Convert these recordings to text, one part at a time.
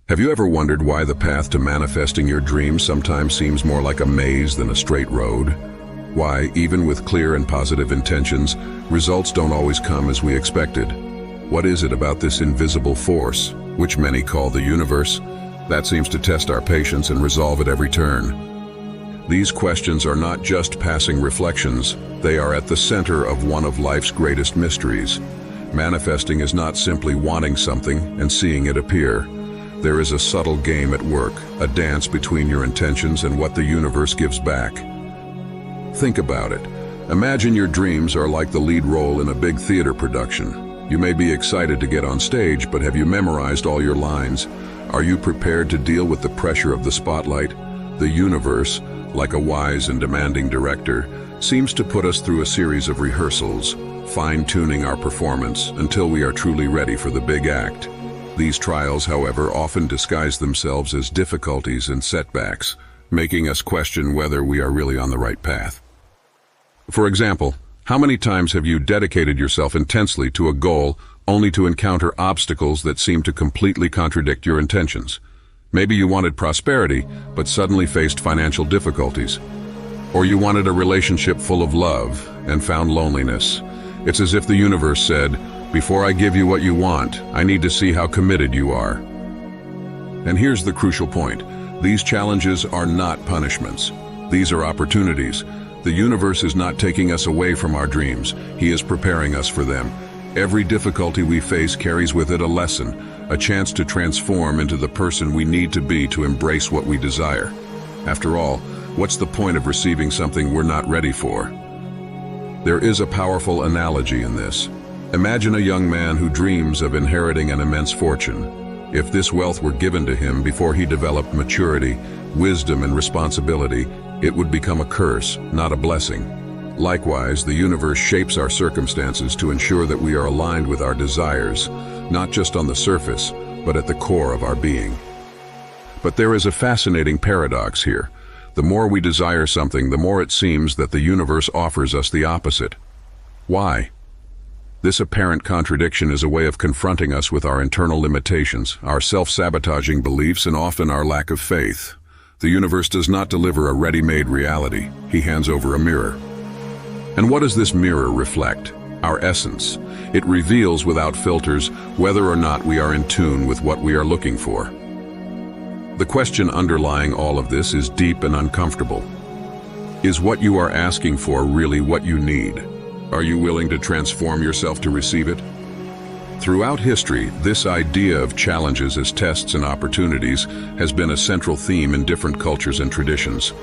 Have you ever wondered why the path to manifesting your dreams sometimes seems more like a maze than a straight road? Why, even with clear and positive intentions, results don't always come as we expected? What is it about this invisible force, which many call the universe, that seems to test our patience and resolve at every turn? These questions are not just passing reflections, they are at the center of one of life's greatest mysteries. Manifesting is not simply wanting something and seeing it appear. There is a subtle game at work, a dance between your intentions and what the universe gives back. Think about it. Imagine your dreams are like the lead role in a big theater production. You may be excited to get on stage, but have you memorized all your lines? Are you prepared to deal with the pressure of the spotlight? The universe, like a wise and demanding director, seems to put us through a series of rehearsals, fine-tuning our performance until we are truly ready for the big act. These trials, however, often disguise themselves as difficulties and setbacks, making us question whether we are really on the right path. For example, how many times have you dedicated yourself intensely to a goal only to encounter obstacles that seem to completely contradict your intentions? Maybe you wanted prosperity, but suddenly faced financial difficulties. Or you wanted a relationship full of love and found loneliness. It's as if the universe said, "Before I give you what you want, I need to see how committed you are." And here's the crucial point. These challenges are not punishments. These are opportunities. The universe is not taking us away from our dreams. He is preparing us for them. Every difficulty we face carries with it a lesson, a chance to transform into the person we need to be to embrace what we desire. After all, what's the point of receiving something we're not ready for? There is a powerful analogy in this. Imagine a young man who dreams of inheriting an immense fortune. If this wealth were given to him before he developed maturity, wisdom, and responsibility, it would become a curse, not a blessing. Likewise, the universe shapes our circumstances to ensure that we are aligned with our desires, not just on the surface, but at the core of our being. But there is a fascinating paradox here. The more we desire something, the more it seems that the universe offers us the opposite. Why? This apparent contradiction is a way of confronting us with our internal limitations, our self-sabotaging beliefs, and often our lack of faith. The universe does not deliver a ready-made reality. He hands over a mirror. And what does this mirror reflect? Our essence. It reveals without filters whether or not we are in tune with what we are looking for. The question underlying all of this is deep and uncomfortable. Is what you are asking for really what you need? Are you willing to transform yourself to receive it? Throughout history, this idea of challenges as tests and opportunities has been a central theme in different cultures and traditions.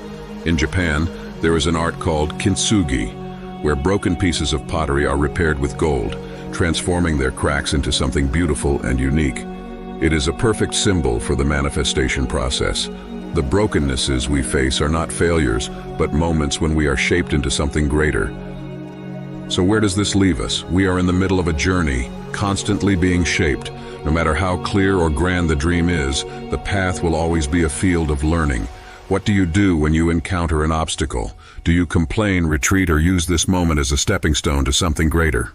In Japan, there is an art called kintsugi, where broken pieces of pottery are repaired with gold, transforming their cracks into something beautiful and unique. It is a perfect symbol for the manifestation process. The brokennesses we face are not failures, but moments when we are shaped into something greater. So where does this leave us? We are in the middle of a journey, constantly being shaped. No matter how clear or grand the dream is, the path will always be a field of learning. What do you do when you encounter an obstacle? Do you complain, retreat, or use this moment as a stepping stone to something greater?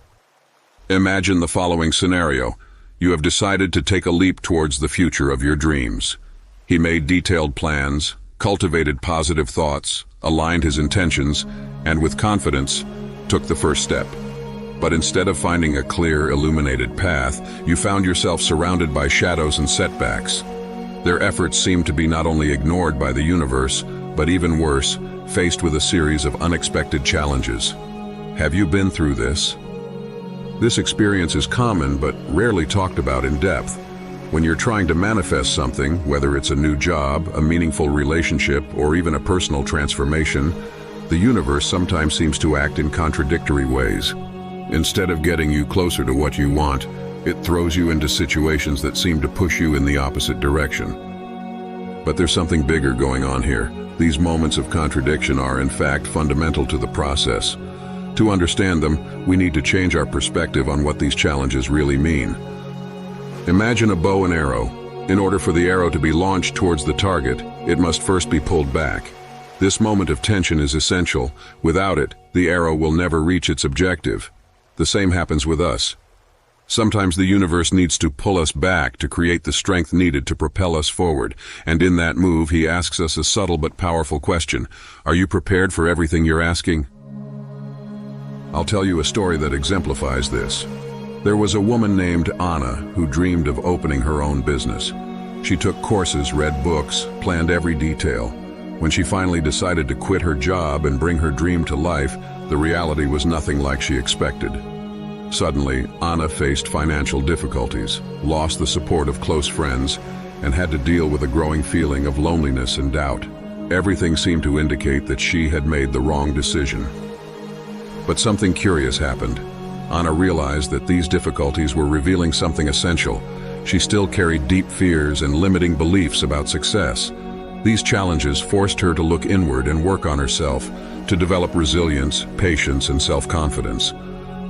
Imagine the following scenario. You have decided to take a leap towards the future of your dreams. He made detailed plans, cultivated positive thoughts, aligned his intentions, and with confidence, took the first step. But instead of finding a clear, illuminated path, you found yourself surrounded by shadows and setbacks. Their efforts seemed to be not only ignored by the universe, but even worse, faced with a series of unexpected challenges. Have you been through this? This experience is common but rarely talked about in depth. When you're trying to manifest something, whether it's a new job, a meaningful relationship, or even a personal transformation, the universe sometimes seems to act in contradictory ways. Instead of getting you closer to what you want, it throws you into situations that seem to push you in the opposite direction. But there's something bigger going on here. These moments of contradiction are, in fact, fundamental to the process. To understand them, we need to change our perspective on what these challenges really mean. Imagine a bow and arrow. In order for the arrow to be launched towards the target, it must first be pulled back. This moment of tension is essential. Without it, the arrow will never reach its objective. The same happens with us. Sometimes the universe needs to pull us back to create the strength needed to propel us forward. And in that move, he asks us a subtle but powerful question. Are you prepared for everything you're asking? I'll tell you a story that exemplifies this. There was a woman named Anna who dreamed of opening her own business. She took courses, read books, planned every detail. When she finally decided to quit her job and bring her dream to life, the reality was nothing like she expected. Suddenly, Anna faced financial difficulties, lost the support of close friends, and had to deal with a growing feeling of loneliness and doubt. Everything seemed to indicate that she had made the wrong decision. But something curious happened. Anna realized that these difficulties were revealing something essential. She still carried deep fears and limiting beliefs about success. These challenges forced her to look inward and work on herself, to develop resilience, patience, and self-confidence.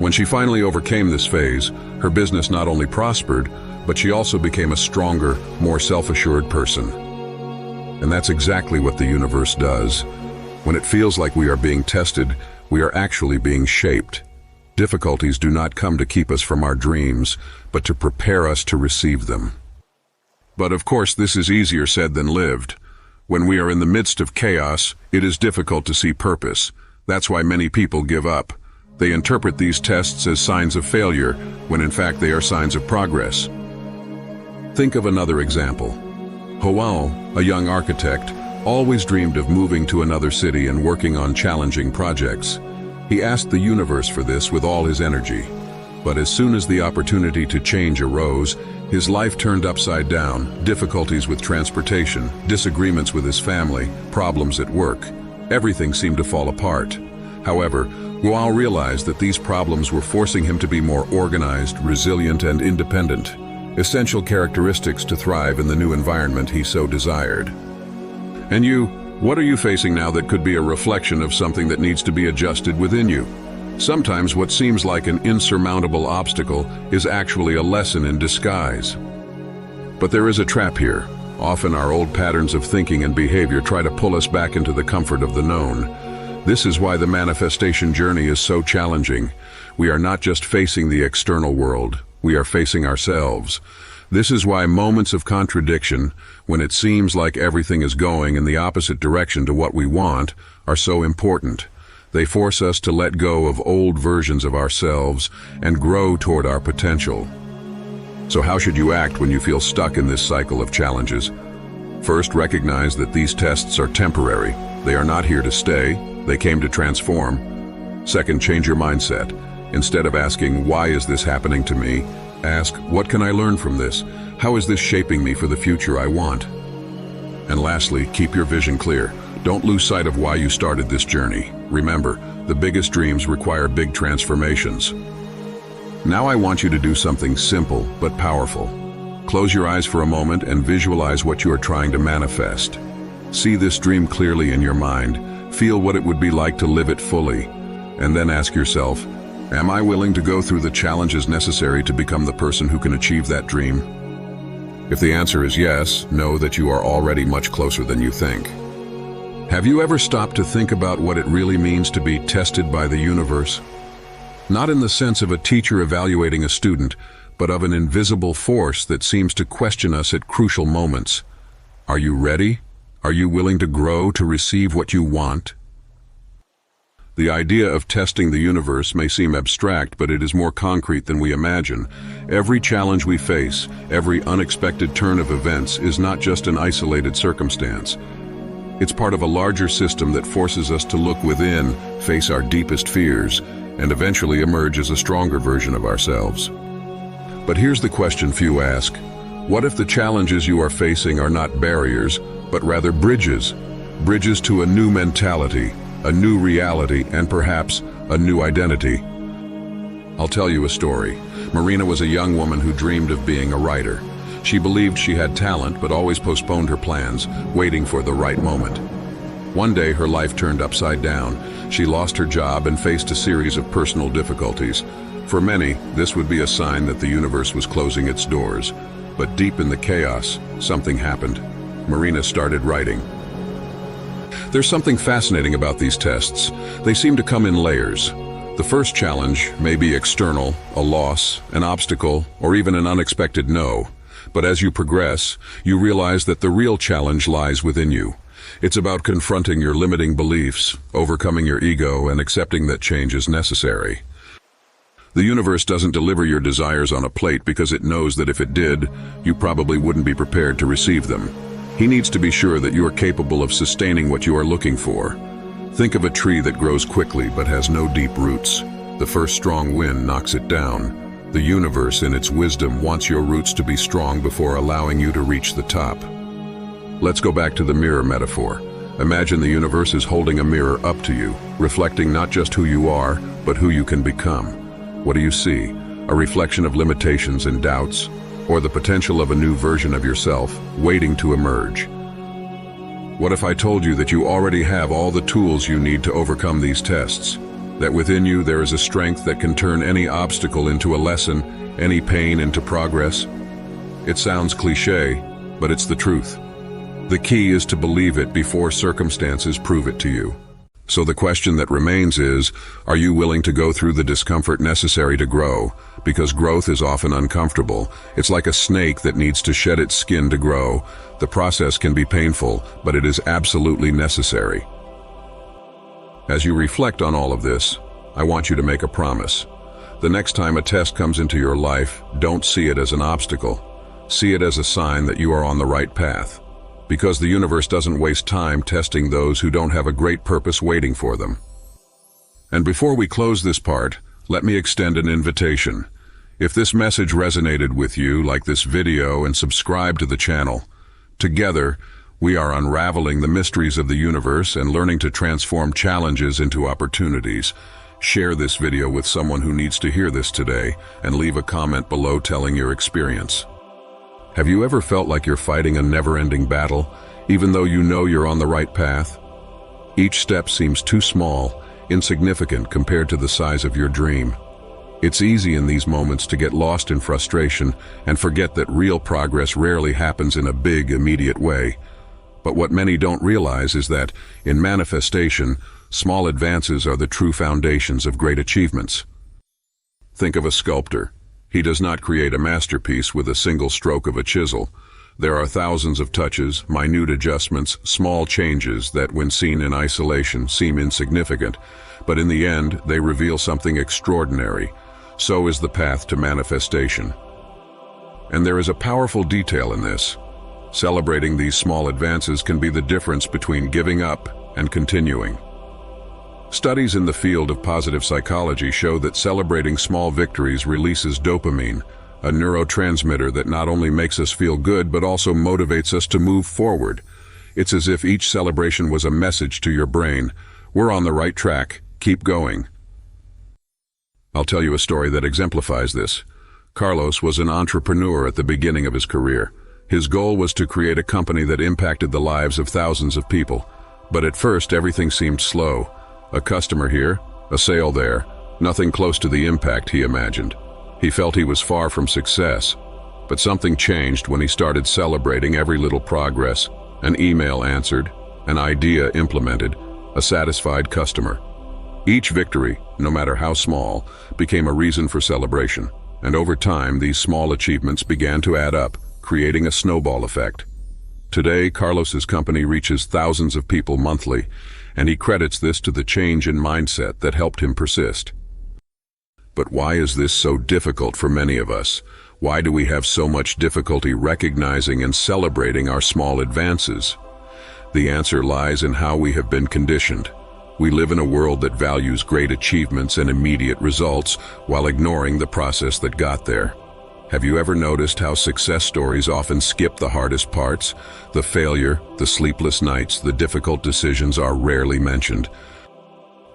When she finally overcame this phase, her business not only prospered, but she also became a stronger, more self-assured person. And that's exactly what the universe does. When it feels like we are being tested, we are actually being shaped. Difficulties do not come to keep us from our dreams, but to prepare us to receive them. But of course, this is easier said than lived. When we are in the midst of chaos, it is difficult to see purpose. That's why many people give up. They interpret these tests as signs of failure, when in fact they are signs of progress. Think of another example. João, a young architect, always dreamed of moving to another city and working on challenging projects. He asked the universe for this with all his energy. But as soon as the opportunity to change arose, his life turned upside down. Difficulties with transportation, disagreements with his family, problems at work. Everything seemed to fall apart. However, João realized that these problems were forcing him to be more organized, resilient, and independent. Essential characteristics to thrive in the new environment he so desired. And you, what are you facing now that could be a reflection of something that needs to be adjusted within you? Sometimes what seems like an insurmountable obstacle is actually a lesson in disguise. But there is a trap here. Often our old patterns of thinking and behavior try to pull us back into the comfort of the known. This is why the manifestation journey is so challenging. We are not just facing the external world, we are facing ourselves. This is why moments of contradiction, when it seems like everything is going in the opposite direction to what we want, are so important. They force us to let go of old versions of ourselves and grow toward our potential. So how should you act when you feel stuck in this cycle of challenges? First, recognize that these tests are temporary. They are not here to stay. They came to transform. Second, change your mindset. Instead of asking, why is this happening to me? Ask, what can I learn from this? How is this shaping me for the future I want? And lastly, keep your vision clear. Don't lose sight of why you started this journey. Remember, the biggest dreams require big transformations. Now I want you to do something simple but powerful. Close your eyes for a moment and visualize what you are trying to manifest. See this dream clearly in your mind. Feel what it would be like to live it fully. And then ask yourself, am I willing to go through the challenges necessary to become the person who can achieve that dream? If the answer is yes, know that you are already much closer than you think. Have you ever stopped to think about what it really means to be tested by the universe? Not in the sense of a teacher evaluating a student, but of an invisible force that seems to question us at crucial moments. Are you ready? Are you willing to grow to receive what you want? The idea of testing the universe may seem abstract, but it is more concrete than we imagine. Every challenge we face, every unexpected turn of events is not just an isolated circumstance. It's part of a larger system that forces us to look within, face our deepest fears, and eventually emerge as a stronger version of ourselves. But here's the question few ask. What if the challenges you are facing are not barriers, but rather bridges? Bridges to a new mentality, a new reality, and perhaps a new identity. I'll tell you a story. Marina was a young woman who dreamed of being a writer. She believed she had talent, but always postponed her plans, waiting for the right moment. One day, her life turned upside down. She lost her job and faced a series of personal difficulties. For many, this would be a sign that the universe was closing its doors. But deep in the chaos, something happened. Marina started writing. There's something fascinating about these tests. They seem to come in layers. The first challenge may be external, a loss, an obstacle, or even an unexpected no. But as you progress, you realize that the real challenge lies within you. It's about confronting your limiting beliefs, overcoming your ego, and accepting that change is necessary. The universe doesn't deliver your desires on a plate because it knows that if it did, you probably wouldn't be prepared to receive them. He needs to be sure that you are capable of sustaining what you are looking for. Think of a tree that grows quickly but has no deep roots. The first strong wind knocks it down. The universe, in its wisdom, wants your roots to be strong before allowing you to reach the top. Let's go back to the mirror metaphor. Imagine the universe is holding a mirror up to you, reflecting not just who you are, but who you can become. What do you see? A reflection of limitations and doubts, or the potential of a new version of yourself, waiting to emerge? What if I told you that you already have all the tools you need to overcome these tests? That within you there is a strength that can turn any obstacle into a lesson, any pain into progress? It sounds cliché, but it's the truth. The key is to believe it before circumstances prove it to you. So the question that remains is, are you willing to go through the discomfort necessary to grow? Because growth is often uncomfortable. It's like a snake that needs to shed its skin to grow. The process can be painful, but it is absolutely necessary. As you reflect on all of this, I want you to make a promise. The next time a test comes into your life, don't see it as an obstacle. See it as a sign that you are on the right path. Because the universe doesn't waste time testing those who don't have a great purpose waiting for them. And before we close this part, let me extend an invitation. If this message resonated with you, like this video and subscribe to the channel. Together, we are unraveling the mysteries of the universe and learning to transform challenges into opportunities. Share this video with someone who needs to hear this today, and leave a comment below telling your experience. Have you ever felt like you're fighting a never-ending battle, even though you know you're on the right path? Each step seems too small, insignificant compared to the size of your dream. It's easy in these moments to get lost in frustration and forget that real progress rarely happens in a big, immediate way. But what many don't realize is that, in manifestation, small advances are the true foundations of great achievements. Think of a sculptor. He does not create a masterpiece with a single stroke of a chisel. There are thousands of touches, minute adjustments, small changes that, when seen in isolation, seem insignificant, but in the end, they reveal something extraordinary. So is the path to manifestation. And there is a powerful detail in this. Celebrating these small advances can be the difference between giving up and continuing. Studies in the field of positive psychology show that celebrating small victories releases dopamine, a neurotransmitter that not only makes us feel good but also motivates us to move forward. It's as if each celebration was a message to your brain. We're on the right track. Keep going. I'll tell you a story that exemplifies this. Carlos was an entrepreneur at the beginning of his career. His goal was to create a company that impacted the lives of thousands of people. But at first, everything seemed slow. A customer here, a sale there, nothing close to the impact he imagined. He felt he was far from success. But something changed when he started celebrating every little progress. An email answered, an idea implemented, a satisfied customer. Each victory, no matter how small, became a reason for celebration. And over time, these small achievements began to add up, creating a snowball effect. Today, Carlos's company reaches thousands of people monthly, and he credits this to the change in mindset that helped him persist. But why is this so difficult for many of us? Why do we have so much difficulty recognizing and celebrating our small advances? The answer lies in how we have been conditioned. We live in a world that values great achievements and immediate results while ignoring the process that got there. Have you ever noticed how success stories often skip the hardest parts? The failure, the sleepless nights, the difficult decisions are rarely mentioned.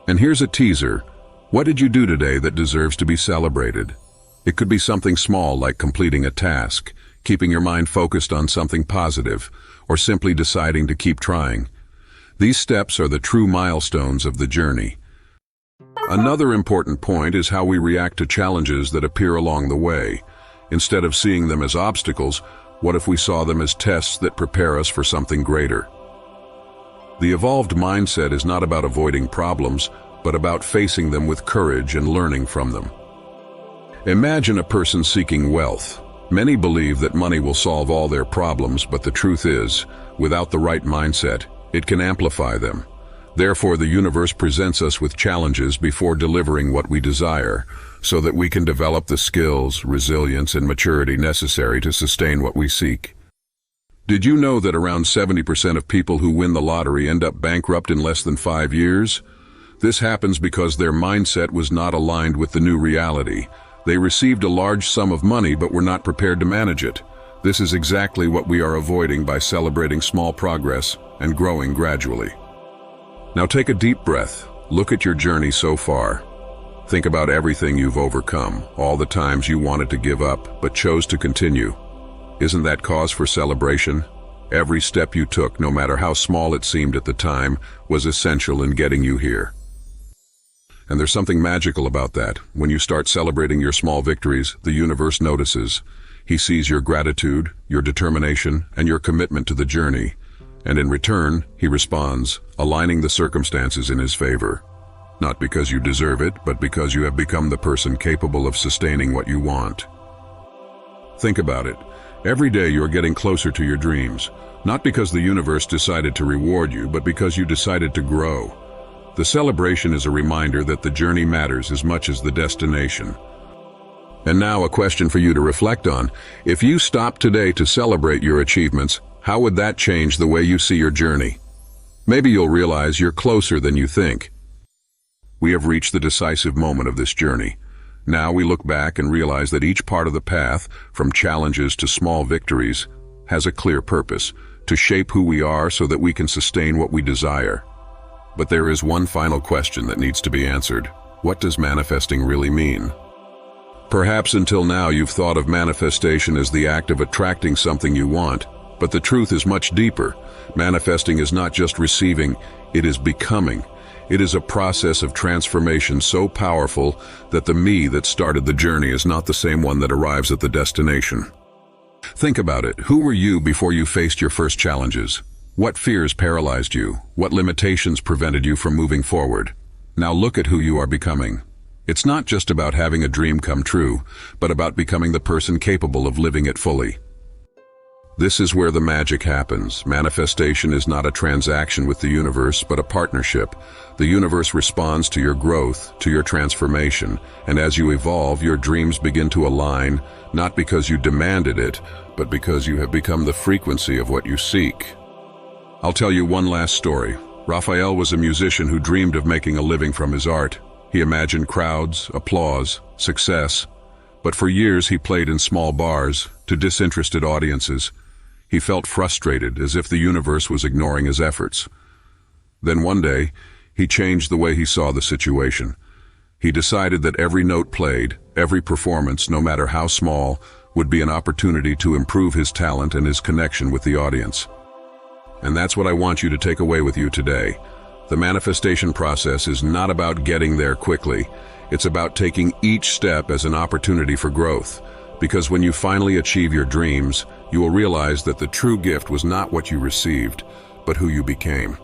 And here's a teaser. What did you do today that deserves to be celebrated? It could be something small like completing a task, keeping your mind focused on something positive, or simply deciding to keep trying. These steps are the true milestones of the journey. Another important point is how we react to challenges that appear along the way. Instead of seeing them as obstacles, what if we saw them as tests that prepare us for something greater? The evolved mindset is not about avoiding problems, but about facing them with courage and learning from them. Imagine a person seeking wealth. Many believe that money will solve all their problems, but the truth is, without the right mindset, it can amplify them. Therefore, the universe presents us with challenges before delivering what we desire, so that we can develop the skills, resilience, and maturity necessary to sustain what we seek. Did you know that around 70% of people who win the lottery end up bankrupt in less than 5 years? This happens because their mindset was not aligned with the new reality. They received a large sum of money but were not prepared to manage it. This is exactly what we are avoiding by celebrating small progress and growing gradually. Now take a deep breath. Look at your journey so far. Think about everything you've overcome, all the times you wanted to give up but chose to continue. Isn't that cause for celebration? Every step you took, no matter how small it seemed at the time, was essential in getting you here. And there's something magical about that. When you start celebrating your small victories, the universe notices. He sees your gratitude, your determination, and your commitment to the journey. And in return, he responds, aligning the circumstances in his favor. Not because you deserve it, but because you have become the person capable of sustaining what you want. Think about it. Every day you're getting closer to your dreams, not because the universe decided to reward you, but because you decided to grow. The celebration is a reminder that the journey matters as much as the destination. And now a question for you to reflect on. If you stopped today to celebrate your achievements, how would that change the way you see your journey? Maybe you'll realize you're closer than you think. We have reached the decisive moment of this journey. Now we look back and realize that each part of the path, from challenges to small victories, has a clear purpose, to shape who we are so that we can sustain what we desire. But there is one final question that needs to be answered. What does manifesting really mean? Perhaps until now you've thought of manifestation as the act of attracting something you want, but the truth is much deeper. Manifesting is not just receiving, it is becoming. It is a process of transformation so powerful that the me that started the journey is not the same one that arrives at the destination. Think about it. Who were you before you faced your first challenges? What fears paralyzed you? What limitations prevented you from moving forward? Now look at who you are becoming. It's not just about having a dream come true, but about becoming the person capable of living it fully. This is where the magic happens. Manifestation is not a transaction with the universe, but a partnership. The universe responds to your growth, to your transformation, and as you evolve, your dreams begin to align, not because you demanded it, but because you have become the frequency of what you seek. I'll tell you one last story. Raphael was a musician who dreamed of making a living from his art. He imagined crowds, applause, success. But for years he played in small bars, to disinterested audiences. He felt frustrated, as if the universe was ignoring his efforts. Then one day, he changed the way he saw the situation. He decided that every note played, every performance, no matter how small, would be an opportunity to improve his talent and his connection with the audience. And that's what I want you to take away with you today. The manifestation process is not about getting there quickly. It's about taking each step as an opportunity for growth. Because when you finally achieve your dreams, you will realize that the true gift was not what you received, but who you became.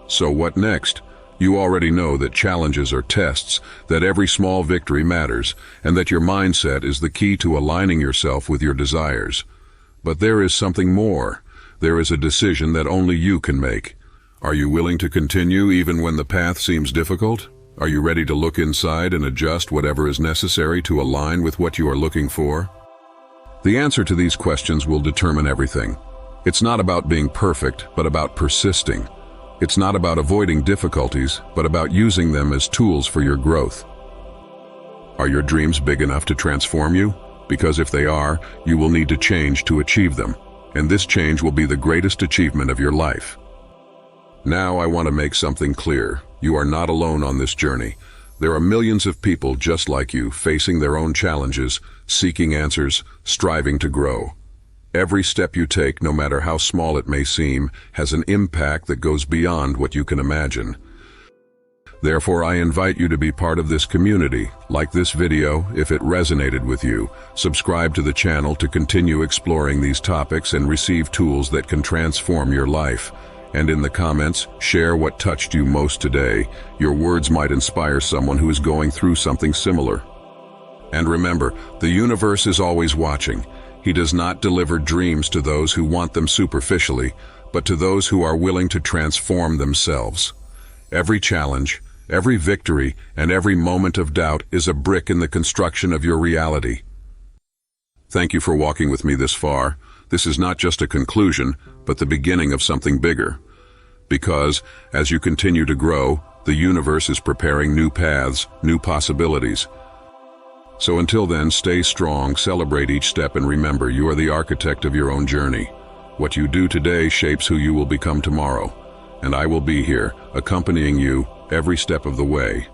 So what next? You already know that challenges are tests, that every small victory matters, and that your mindset is the key to aligning yourself with your desires. But there is something more. There is a decision that only you can make. Are you willing to continue even when the path seems difficult? Are you ready to look inside and adjust whatever is necessary to align with what you are looking for? The answer to these questions will determine everything. It's not about being perfect, but about persisting. It's not about avoiding difficulties, but about using them as tools for your growth. Are your dreams big enough to transform you? Because if they are, you will need to change to achieve them. And this change will be the greatest achievement of your life. Now I want to make something clear. You are not alone on this journey. There are millions of people just like you, facing their own challenges, seeking answers, striving to grow. Every step you take, no matter how small it may seem, has an impact that goes beyond what you can imagine. Therefore, I invite you to be part of this community. Like this video, if it resonated with you, subscribe to the channel to continue exploring these topics and receive tools that can transform your life. And in the comments, share what touched you most today. Your words might inspire someone who is going through something similar. And remember, the universe is always watching. He does not deliver dreams to those who want them superficially, but to those who are willing to transform themselves. Every challenge, every victory, and every moment of doubt is a brick in the construction of your reality. Thank you for walking with me this far. This is not just a conclusion, but the beginning of something bigger. Because, as you continue to grow, the universe is preparing new paths, new possibilities. So until then, stay strong, celebrate each step, and remember, you are the architect of your own journey. What you do today shapes who you will become tomorrow. And I will be here, accompanying you every step of the way.